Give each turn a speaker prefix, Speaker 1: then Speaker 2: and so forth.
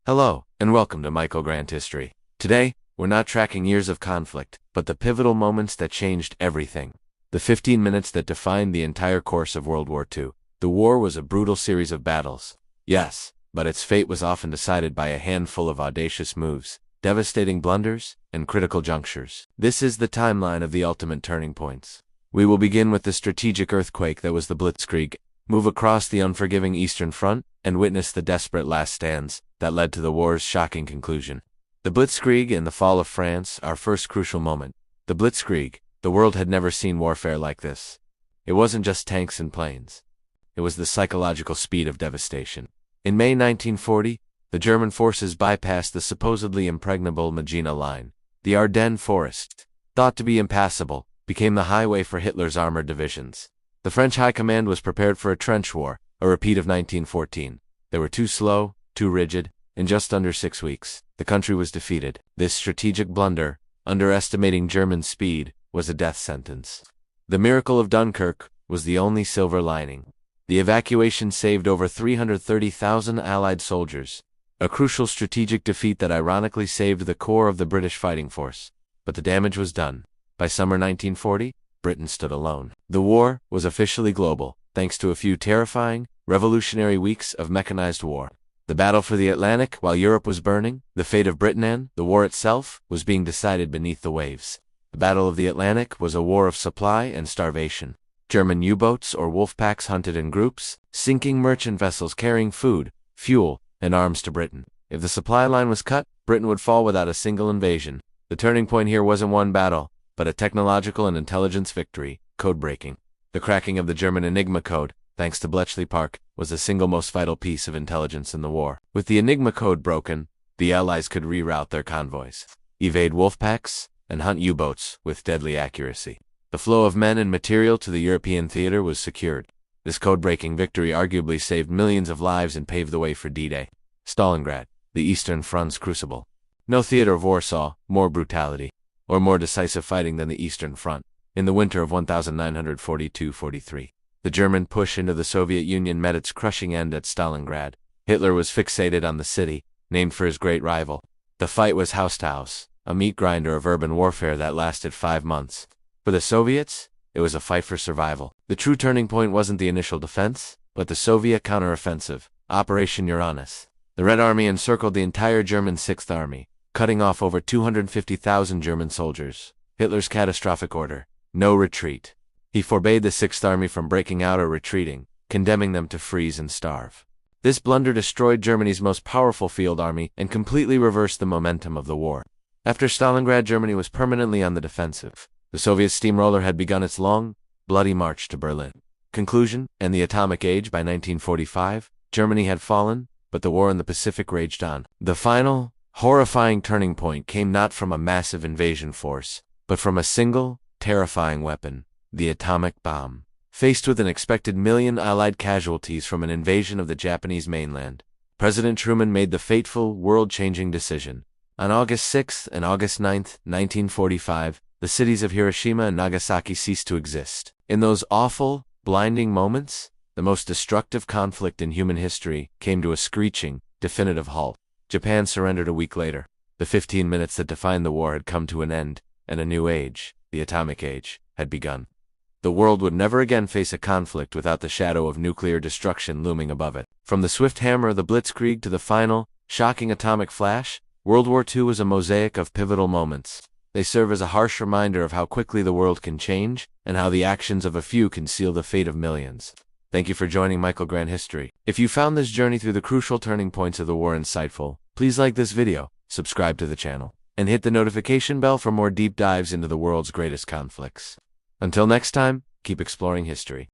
Speaker 1: Hello, and welcome to Michael Grant History. Today, we're not tracking years of conflict, but the pivotal moments that changed everything. The 15 minutes that defined the entire course of World War II. The war was a brutal series of battles. Yes, but its fate was often decided by a handful of audacious moves, devastating blunders, and critical junctures. This is the timeline of the ultimate turning points. We will begin with the strategic earthquake that was the Blitzkrieg, move across the unforgiving Eastern Front, and witness the desperate last stands that led to the war's shocking conclusion. The Blitzkrieg and the fall of France, our first crucial moment. The Blitzkrieg, the world had never seen warfare like this. It wasn't just tanks and planes. It was the psychological speed of devastation. In May 1940, the German forces bypassed the supposedly impregnable Maginot Line. The Ardennes forest, thought to be impassable, became the highway for Hitler's armored divisions. The French High Command was prepared for a trench war, a repeat of 1914. They were too slow, too rigid. In just under 6 weeks, the country was defeated. This strategic blunder, underestimating German speed, was a death sentence. The miracle of Dunkirk was the only silver lining. The evacuation saved over 330,000 Allied soldiers, a crucial strategic defeat that ironically saved the core of the British fighting force. But the damage was done. By summer 1940, Britain stood alone. The war was officially global, thanks to a few terrifying, revolutionary weeks of mechanized war. The battle for the Atlantic, while Europe was burning, the fate of Britain and the war itself was being decided beneath the waves. The Battle of the Atlantic was a war of supply and starvation. German U-boats or wolf packs hunted in groups, sinking merchant vessels carrying food, fuel, and arms to Britain. If the supply line was cut, Britain would fall without a single invasion. The turning point here wasn't one battle, but a technological and intelligence victory, code-breaking. The cracking of the German Enigma code, thanks to Bletchley Park, was the single most vital piece of intelligence in the war. With the Enigma code broken, the Allies could reroute their convoys, evade wolf packs, and hunt U-boats with deadly accuracy. The flow of men and material to the European theater was secured. This code-breaking victory arguably saved millions of lives and paved the way for D-Day. Stalingrad, the Eastern Front's crucible. No theater of war saw more brutality or more decisive fighting than the Eastern Front in the winter of 1942-43. The German push into the Soviet Union met its crushing end at Stalingrad. Hitler was fixated on the city, named for his great rival. The fight was house to house, a meat grinder of urban warfare that lasted 5 months. For the Soviets, it was a fight for survival. The true turning point wasn't the initial defense, but the Soviet counteroffensive, Operation Uranus. The Red Army encircled the entire German Sixth Army, cutting off over 250,000 German soldiers. Hitler's catastrophic order: no retreat. He forbade the Sixth Army from breaking out or retreating, condemning them to freeze and starve. This blunder destroyed Germany's most powerful field army and completely reversed the momentum of the war. After Stalingrad, Germany was permanently on the defensive. The Soviet steamroller had begun its long, bloody march to Berlin. Conclusion: and the atomic age. By 1945, Germany had fallen, but the war in the Pacific raged on. The final, horrifying turning point came not from a massive invasion force, but from a single, terrifying weapon: the atomic bomb. Faced with an expected million Allied casualties from an invasion of the Japanese mainland, President Truman made the fateful, world-changing decision. On August 6th and August 9th, 1945, the cities of Hiroshima and Nagasaki ceased to exist. In those awful, blinding moments, the most destructive conflict in human history came to a screeching, definitive halt. Japan surrendered a week later. The 15 minutes that defined the war had come to an end, and a new age, the atomic age, had begun. The world would never again face a conflict without the shadow of nuclear destruction looming above it. From the swift hammer of the Blitzkrieg to the final, shocking atomic flash, World War II was a mosaic of pivotal moments. They serve as a harsh reminder of how quickly the world can change, and how the actions of a few can seal the fate of millions. Thank you for joining Michael Grant History. If you found this journey through the crucial turning points of the war insightful, please like this video, subscribe to the channel, and hit the notification bell for more deep dives into the world's greatest conflicts. Until next time, keep exploring history.